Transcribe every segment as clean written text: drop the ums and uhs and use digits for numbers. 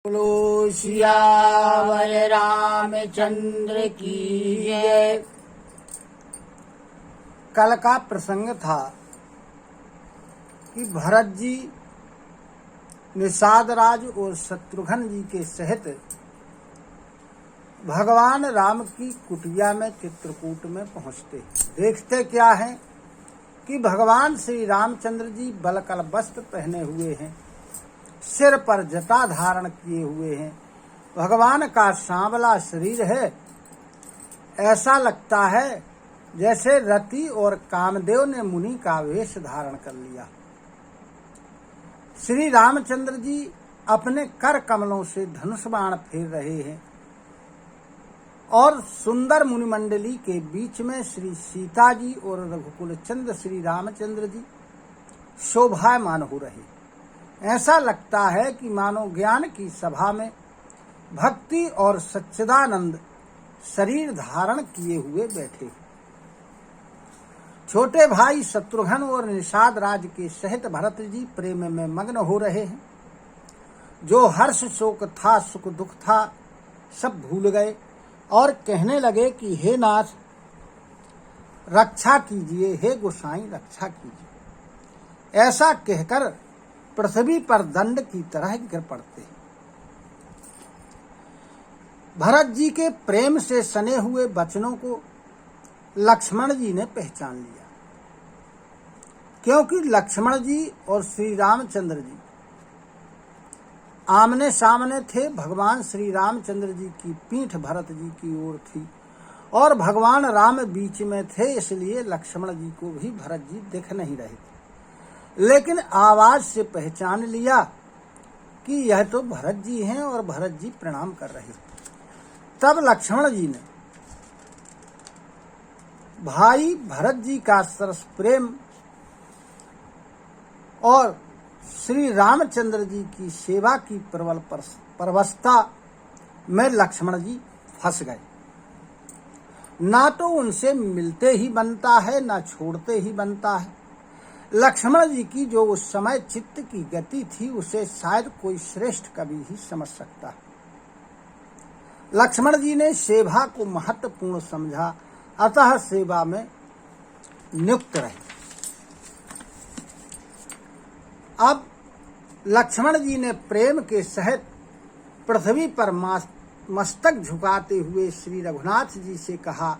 बोलो सियावर रामचंद्र की जय। कल का प्रसंग था कि भरत जी निषाद राज और शत्रुघ्न जी के सहित भगवान राम की कुटिया में चित्रकूट में पहुंचते। देखते क्या है कि भगवान श्री रामचंद्र जी बलकल वस्त्र पहने हुए हैं, सिर पर जटा धारण किए हुए हैं। भगवान का सांवला शरीर है, ऐसा लगता है जैसे रति और कामदेव ने मुनि का वेश धारण कर लिया। श्री रामचंद्र जी अपने कर कमलों से धनुष बाण फेर रहे हैं और सुंदर मुनिमंडली के बीच में श्री सीता जी और रघुकुल चंद्र श्री रामचंद्र जी शोभायमान हो रहे। ऐसा लगता है कि मानो ज्ञान की सभा में भक्ति और सच्चिदानंद शरीर धारण किए हुए बैठे। छोटे भाई शत्रुघ्न और निषाद राज के सहित भरत जी प्रेम में मग्न हो रहे हैं। जो हर्ष शोक था, सुख दुख था, सब भूल गए और कहने लगे कि हे नाथ रक्षा कीजिए, हे गोसाई रक्षा कीजिए। ऐसा कहकर पृथ्वी पर दंड की तरह गिर पड़ते। भरत जी के प्रेम से सने हुए वचनों को लक्ष्मण जी ने पहचान लिया, क्योंकि लक्ष्मण जी और श्री रामचंद्र जी आमने सामने थे। भगवान श्री रामचंद्र जी की पीठ भरत जी की ओर थी और भगवान राम बीच में थे, इसलिए लक्ष्मण जी को भी भरत जी दिख नहीं रहे थे, लेकिन आवाज से पहचान लिया कि यह तो भरत जी हैं और भरत जी प्रणाम कर रहे। तब लक्ष्मण जी ने भाई भरत जी का सरस प्रेम और श्री रामचंद्र जी की सेवा की प्रबल परवशता में लक्ष्मण जी फंस गए। ना तो उनसे मिलते ही बनता है, ना छोड़ते ही बनता है। लक्ष्मण जी की जो उस समय चित्त की गति थी, उसे शायद कोई श्रेष्ठ कवि ही समझ सकता है। लक्ष्मण जी ने सेवा को महत्वपूर्ण समझा, अतः सेवा में नियुक्त रहे। अब लक्ष्मण जी ने प्रेम के सहित पृथ्वी पर मस्तक झुकाते हुए श्री रघुनाथ जी से कहा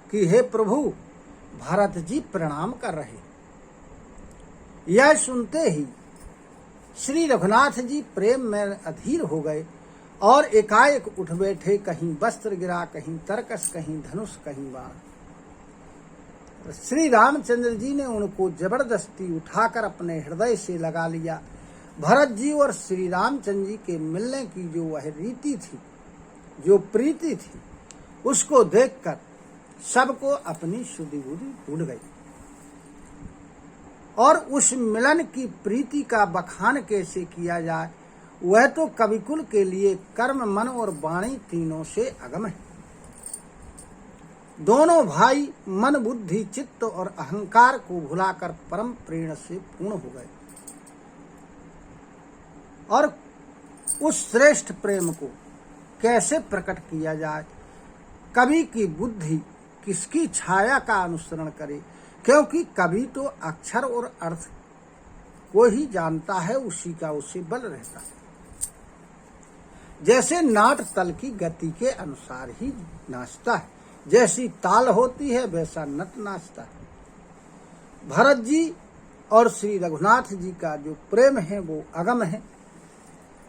कि हे प्रभु, भरत जी प्रणाम कर रहे। यह सुनते ही श्री रघुनाथ जी प्रेम में अधीर हो गए और एकाएक उठ बैठे। कहीं वस्त्र गिरा, कहीं तरकस, कहीं धनुष, कहीं बाण। श्री रामचंद्र जी ने उनको जबरदस्ती उठाकर अपने हृदय से लगा लिया। भरत जी और श्री रामचंद्र जी के मिलने की जो वह रीति थी, जो प्रीति थी, उसको देखकर सबको अपनी शुद्धि बुद्धि भूल गई और उस मिलन की प्रीति का बखान कैसे किया जाए, वह तो कविकुल के लिए कर्म, मन और वाणी तीनों से अगम है। दोनों भाई मन, बुद्धि, चित्त और अहंकार को भुलाकर परम प्रेम से पूर्ण हो गए और उस श्रेष्ठ प्रेम को कैसे प्रकट किया जाए। कवि की बुद्धि किसकी छाया का अनुसरण करे, क्योंकि कवि तो अक्षर और अर्थ को ही जानता है, उसी का उसे बल रहता है। जैसे नाट तल की गति के अनुसार ही नाचता है, जैसी ताल होती है वैसा नट नाचता है। भरत जी और श्री रघुनाथ जी का जो प्रेम है वो अगम है।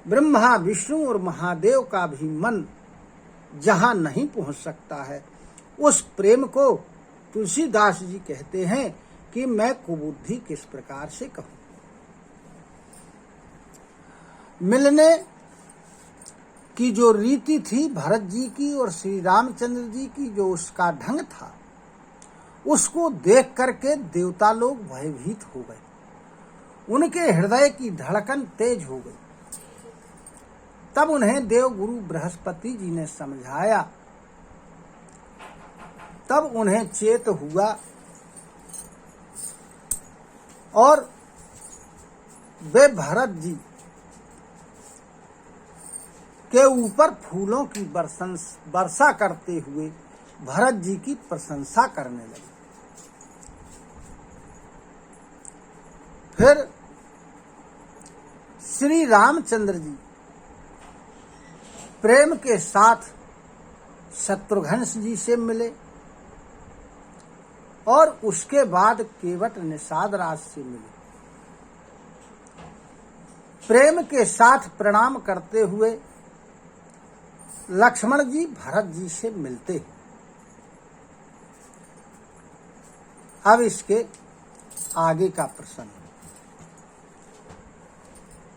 ब्रह्मा, विष्णु और महादेव का भी मन जहां नहीं पहुंच सकता है, उस प्रेम को तुलसीदास जी कहते हैं कि मैं कुबुद्धि किस प्रकार से कहूं। मिलने की जो रीति थी भरत जी की और श्री रामचंद्र जी की, जो उसका ढंग था, उसको देख करके देवता लोग भयभीत हो गए। उनके हृदय की धड़कन तेज हो गई। तब उन्हें देव गुरु बृहस्पति जी ने समझाया। तब उन्हें चेत हुआ और वे भरत जी के ऊपर फूलों की वर्षा करते हुए भरत जी की प्रशंसा करने लगे। फिर श्री रामचंद्र जी प्रेम के साथ शत्रुघ्न जी से मिले और उसके बाद केवट निषाद राज से मिले। प्रेम के साथ प्रणाम करते हुए लक्ष्मण जी भरत जी से मिलते हैं। अब इसके आगे का प्रसंग।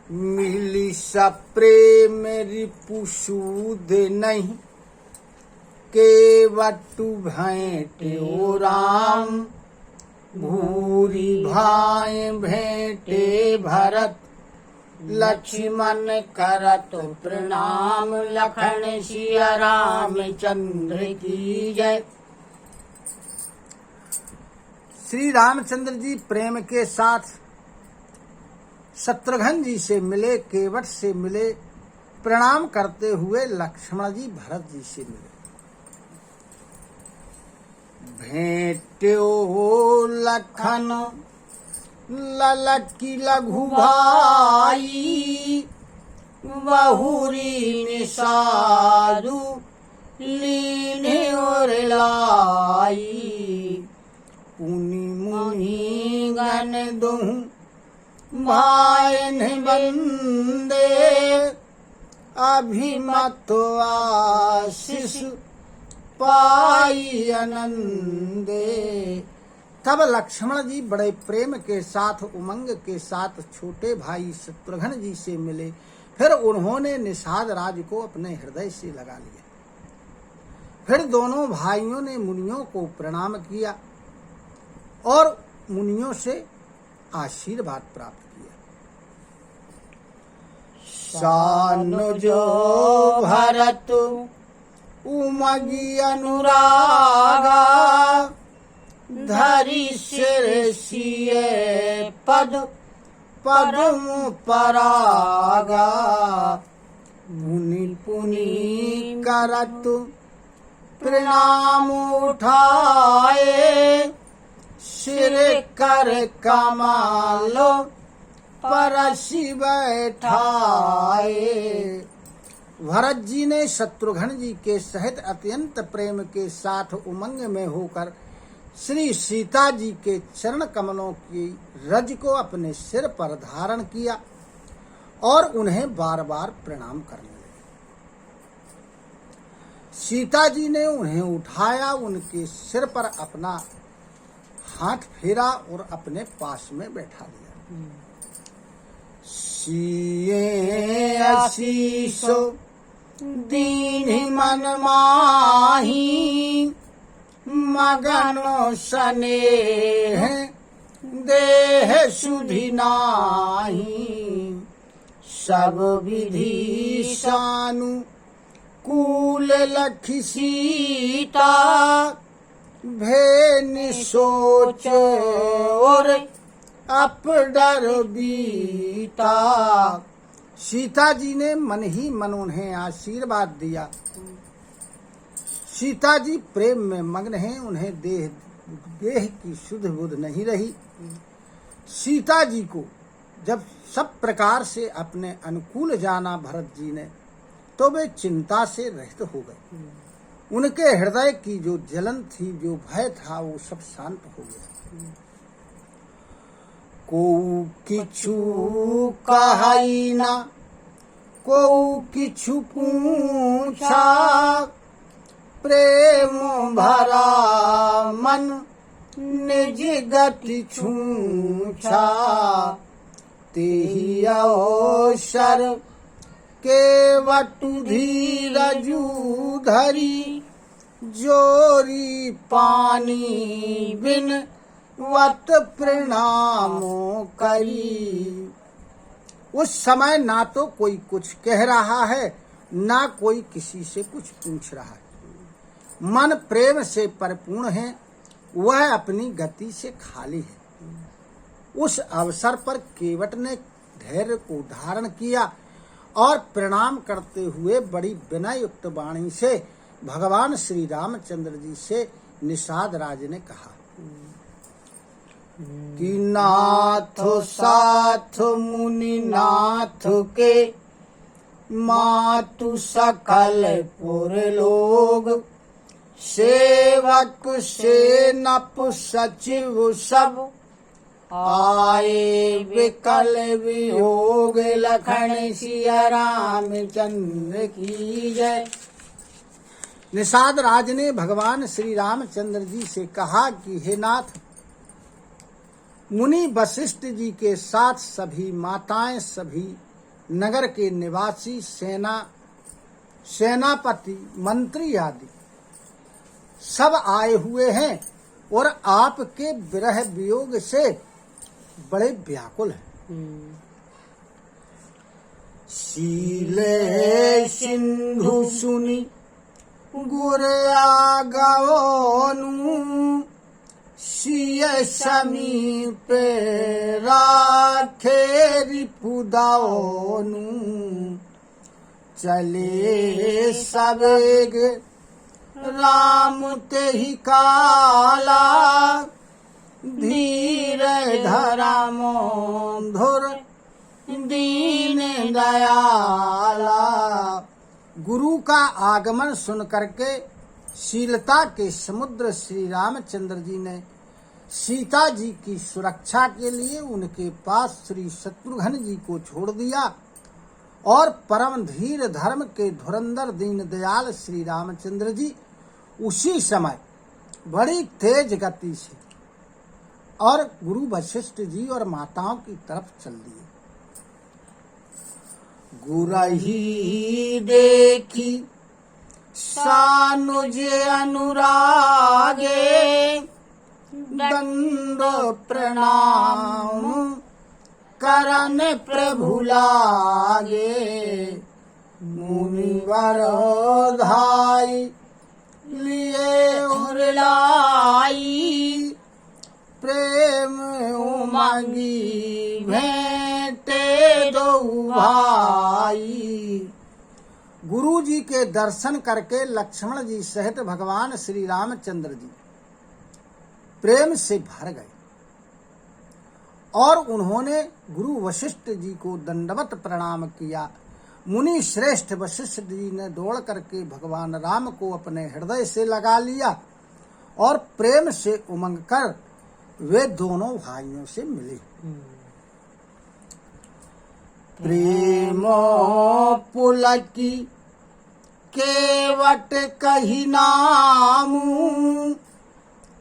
मिली सप्रेम रिपुसूद नहीं, केवटु भेंटे राम, भूरी भाई भेंटे भरत, लक्ष्मण करत प्रणाम, लखन सिया रामचंद्र की जय। श्री रामचंद्र जी प्रेम के साथ शत्रुघ्न जी से मिले, केवट से मिले, प्रणाम करते हुए लक्ष्मण जी भरत जी से मिले। भेंट्यो लखन ललकी लघु भाई, बहुरी निषादु लीने और लाई, पुनि मुनि गण दुहु भाइन बंदे, अभिमत आशीष पाई आनंदे। तब लक्ष्मण जी बड़े प्रेम के साथ उमंग के साथ छोटे भाई शत्रुघ्न जी से मिले। फिर उन्होंने निषाद राज को अपने हृदय से लगा लिया। फिर दोनों भाइयों ने मुनियों को प्रणाम किया और मुनियों से आशीर्वाद प्राप्त किया। सानुजो भरत उमगी अनुरागा, धरि सिर सिए पद पद्म परागा, मुनि पुनि करत प्रणाम उठाए, सिर कर कमालो परसी बैठाए। भरत जी ने शत्रुघ्न जी के सहित अत्यंत प्रेम के साथ उमंग में होकर श्री सीता जी के चरण कमलों की रज को अपने सिर पर धारण किया और उन्हें बार बार प्रणाम करने लगे। सीता जी ने उन्हें उठाया, उनके सिर पर अपना हाथ फेरा और अपने पास में बैठा दिया। सिए आशीषो दीन मन माही, मगनो स्नेह देह सुधि नाही, सब विधि सानु कूल लखि सीता, भे सोच और अपडर बीता। सीता जी ने मन ही मन उन्हें आशीर्वाद दिया। सीता जी प्रेम में मग्न हैं, उन्हें देह की शुद्ध बुद्ध नहीं रही। सीता जी को जब सब प्रकार से अपने अनुकूल जाना भरत जी ने, तो वे चिंता से रहित हो गए। उनके हृदय की जो जलन थी, जो भय था, वो सब शांत हो गया। को किछु कहाई ना, को किछु पूछा, प्रेम भरा मन निज गति छूछा, तेहि अवसर केवटु धीरजु धरी, जोरी पानी बिन वत प्रणामो करी। उस समय ना तो कोई कुछ कह रहा है, ना कोई किसी से कुछ पूछ रहा है। मन प्रेम से परिपूर्ण है, वह अपनी गति से खाली है। उस अवसर पर केवट ने धैर्य को धारण किया और प्रणाम करते हुए बड़ी विनय युक्त वाणी से भगवान श्री रामचंद्र जी से निषाद राज ने कहा कि नाथ साथ मुनि नाथ के मातु सकल पुर लोग सेवक से नप सचिव सब आए विकल वियोग लखन सिया रामचंद्र की जय। निषाद राज ने भगवान श्री रामचंद्र जी से कहा कि हे नाथ, मुनि वशिष्ठ जी के साथ सभी माताएं, सभी नगर के निवासी, सेनापति, मंत्री आदि सब आए हुए हैं और आपके विरह वियोग से बड़े व्याकुल हैं। शीले सिंधु सुनी गुर आगवनु सिय समीप राखे रिपुदाओनु चले सबेग राम ते ही काला धीर धरा मोधुर दीन दयाला। गुरु का आगमन सुन करके शीलता के समुद्र श्री रामचंद्र जी ने सीता जी की सुरक्षा के लिए उनके पास श्री शत्रुघ्न जी को छोड़ दिया और परम धीर धर्म के धुरंधर दीन दयाल श्री रामचंद्र जी उसी समय बड़ी तेज गति से और गुरु वशिष्ठ जी और माताओं की तरफ चल दिए। गुरही देखी सानुज अनुरागे दंड प्रणाम करन प्रभु लागे मुनिवर धाई लिए उरलाई प्रेम उमंगी भेंटे दो भाई। गुरु जी के दर्शन करके लक्ष्मण जी सहित भगवान श्री रामचंद्र जी प्रेम से भर गए और उन्होंने गुरु वशिष्ठ जी को दंडवत प्रणाम किया। मुनि श्रेष्ठ वशिष्ठ जी ने दौड़ करके भगवान राम को अपने हृदय से लगा लिया और प्रेम से उमंग कर वे दोनों भाइयों से मिले। प्रेमो पुलकी केवट कही नामू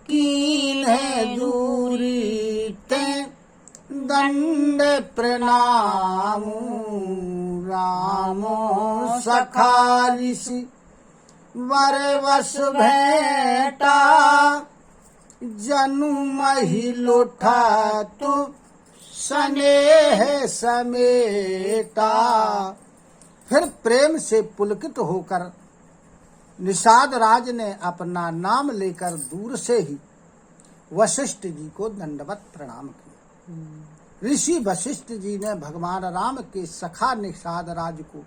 कीन है दूरी ते दंड प्रणामू रामो सखा ऋषि वर वस भेंटा जनु मही लुठा तू स्नेह समेटा। फिर प्रेम से पुलकित होकर निषाद राज ने अपना नाम लेकर दूर से ही वशिष्ठ जी को दंडवत प्रणाम किया। ऋषि वशिष्ठ जी ने भगवान राम के सखा निषाद राज को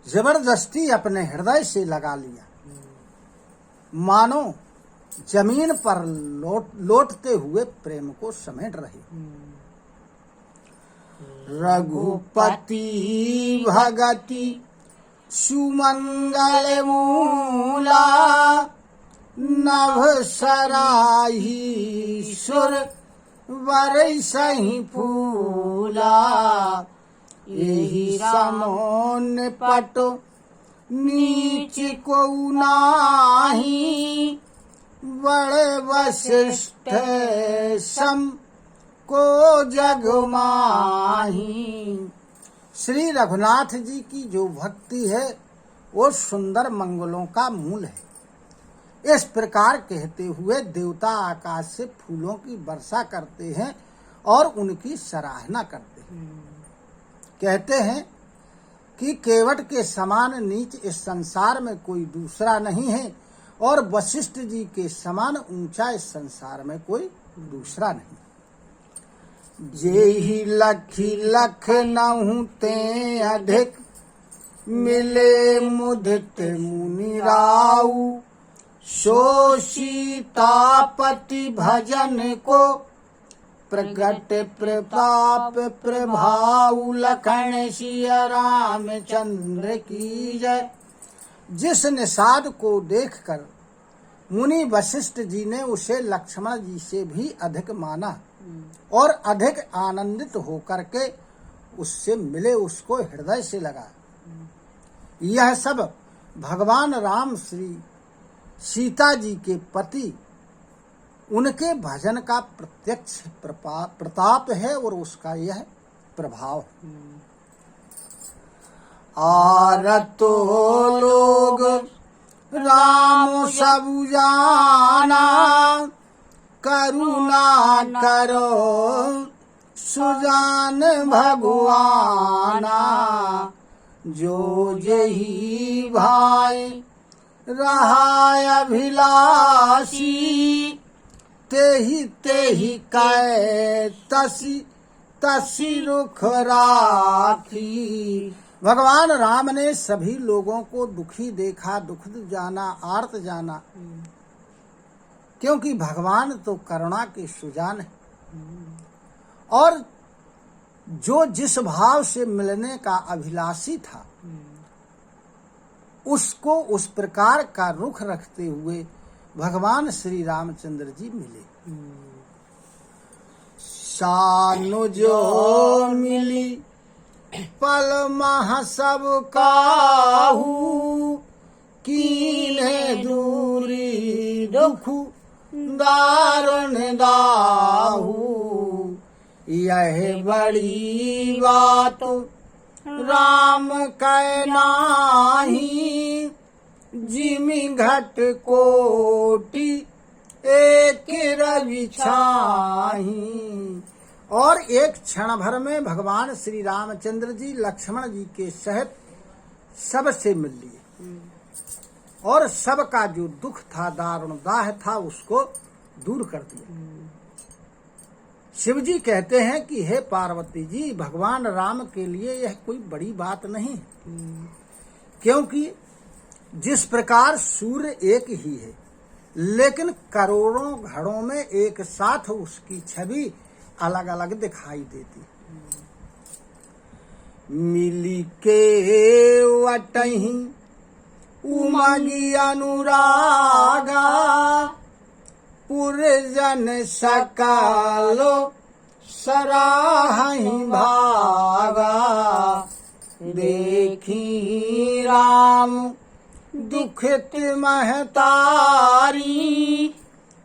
जबरदस्ती अपने हृदय से लगा लिया, मानो जमीन पर लौटते हुए प्रेम को समेट रहे। रघुपति भगति सुमंगल मूला नभ सराही सुर वरसहि फूला यही समोन पटो नीच को नाही बड़े वशिष्ठ सम को जग माही। श्री रघुनाथ जी की जो भक्ति है वो सुंदर मंगलों का मूल है। इस प्रकार कहते हुए देवता आकाश से फूलों की वर्षा करते हैं और उनकी सराहना करते हैं। कहते हैं कि केवट के समान नीच इस संसार में कोई दूसरा नहीं है और वशिष्ठ जी के समान ऊंचा इस संसार में कोई दूसरा नहीं। जेहि लखी लख नहु ते अधिक, मिले मुदित मुनि राऊ। सो सीतापति भजन को, प्रगट प्रताप प्रभाऊ। लखन सिया रामचंद्र की जय। जिस निषाद को देखकर मुनि वशिष्ठ जी ने उसे लक्ष्मण जी से भी अधिक माना और अधिक आनंदित होकर के उससे मिले, उसको हृदय से लगा। यह सब भगवान राम श्री सीता जी के पति उनके भजन का प्रत्यक्ष प्रताप है और उसका यह प्रभाव। आरतो लोग राम सब जाना, करुणा करो सुजान भगवाना। जो जही भाई रहा अभिलाषी, तेहि तेहि कै तसी तसी रुख राखी। भगवान राम ने सभी लोगों को दुखी देखा, दुख जाना, आर्त जाना, क्योंकि भगवान तो करुणा के सुजान है। और जो जिस भाव से मिलने का अभिलाषी था, उसको उस प्रकार का रुख रखते हुए भगवान श्री रामचंद्र जी मिले। शानु जो मिली पल मह सब काहू, कीन्हे दूरी दुख दारुण दाहू। यह बड़ी बात राम कै नाही, जिमि घट कोटि एक रवि छाही। और एक क्षण भर में भगवान श्री रामचंद्र जी लक्ष्मण जी के सहित सबसे मिल लिए और सबका जो दुख था, दारुण दाह था, उसको दूर कर दिया। शिव जी कहते हैं कि हे पार्वती जी, भगवान राम के लिए यह कोई बड़ी बात नहीं है, क्योंकि जिस प्रकार सूर्य एक ही है लेकिन करोड़ों घड़ों में एक साथ उसकी छवि अलग अलग दिखाई देती। मिली के वटही उमगी अनुरागा, पुरजन सकालो सराहि भागा। देखी राम दुखित महतारी,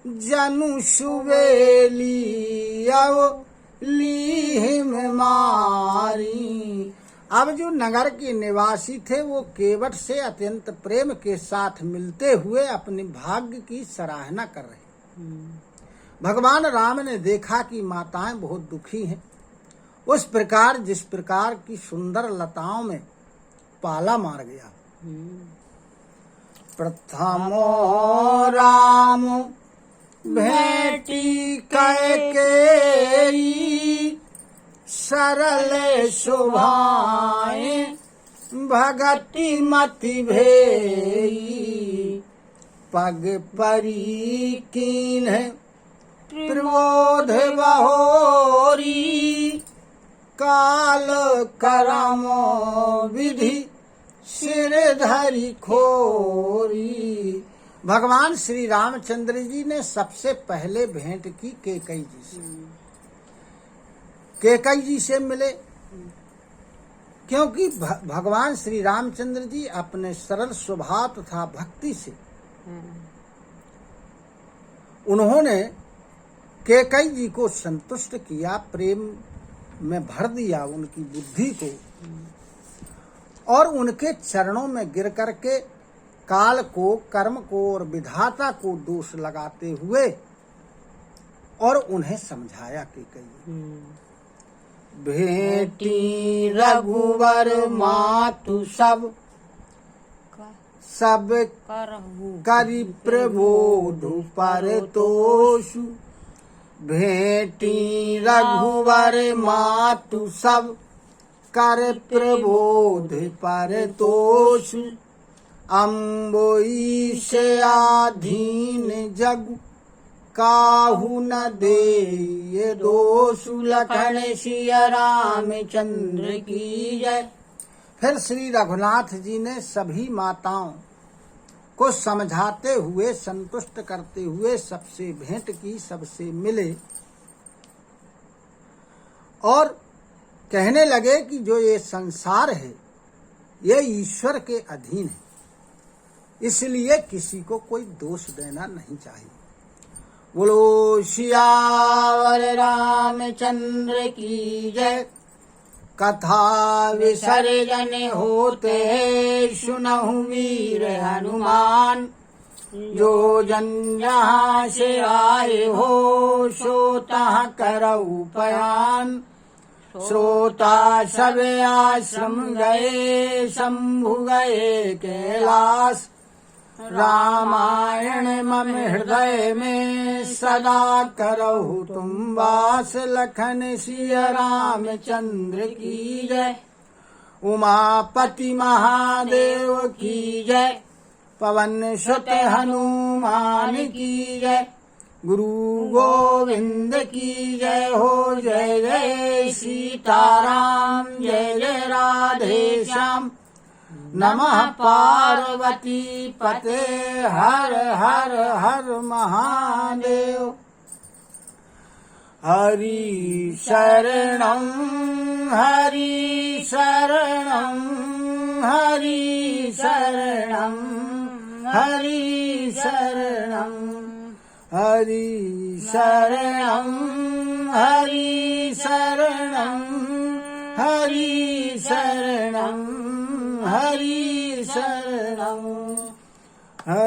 जनु सुवेली अब लीहिम मारी। अब जो नगर के निवासी थे वो केवट से अत्यंत प्रेम के साथ मिलते हुए अपने भाग्य की सराहना कर रहे। भगवान राम ने देखा कि माताएं बहुत दुखी हैं। उस प्रकार जिस प्रकार की सुंदर लताओं में पाला मार गया। प्रथमो राम भेटी कैकेयी, सरल शोभाएं भगति मति भेई। पग परी कीन्ह प्रबोध बहोरी, काल करमो विधि सिर धरि खोरी। भगवान श्री रामचंद्र जी ने सबसे पहले भेंट की कैकेयी जी से। कैकेयी जी से मिले क्योंकि भगवान श्री रामचंद्र जी अपने सरल स्वभाव तथा भक्ति से उन्होंने कैकेयी जी को संतुष्ट किया, प्रेम में भर दिया उनकी बुद्धि को, और उनके चरणों में गिर करके काल को, कर्म को और विधाता को दोष लगाते हुए और उन्हें समझाया कैकेयी। भेटी रघुवर मातु सब करि प्रबोध परतोषु, भेटी रघुवर मातु सब कर प्रबोध पर तोष अम्बोई से आधीन जग काहू न दे ये दोष लखन सिया रामचंद्र की जय। फिर श्री रघुनाथ जी ने सभी माताओं को समझाते हुए संतुष्ट करते हुए सबसे भेंट की, सबसे मिले और कहने लगे कि जो ये संसार है ये ईश्वर के अधीन है, इसलिए किसी को कोई दोष देना नहीं चाहिए। बोलो सियावर रामचंद्र की जय। कथा विसर्जन होते सुनहु वीर हनुमान, जो जन यहाँ से आए हो सो तहाँ करऊ पयान। श्रोता सब आश्रम गए शंभु गए कैलाश, रामायण मम हृदय में सदा करहु तुम वास। लखन सिया रामचंद्र की जय। उमापति महादेव की जय। पवन सुत हनुमान की जय। गुरु गोविंद की जय हो। जय जय सीताराम जय जय राधे श्याम। नमः पार्वती पते हर हर हर महादेव। हरि शरणं हरि शरणं हरि शरणं हरि शरणं हरि शरणं हरि शरणं हरि शरणं हरि शरणं।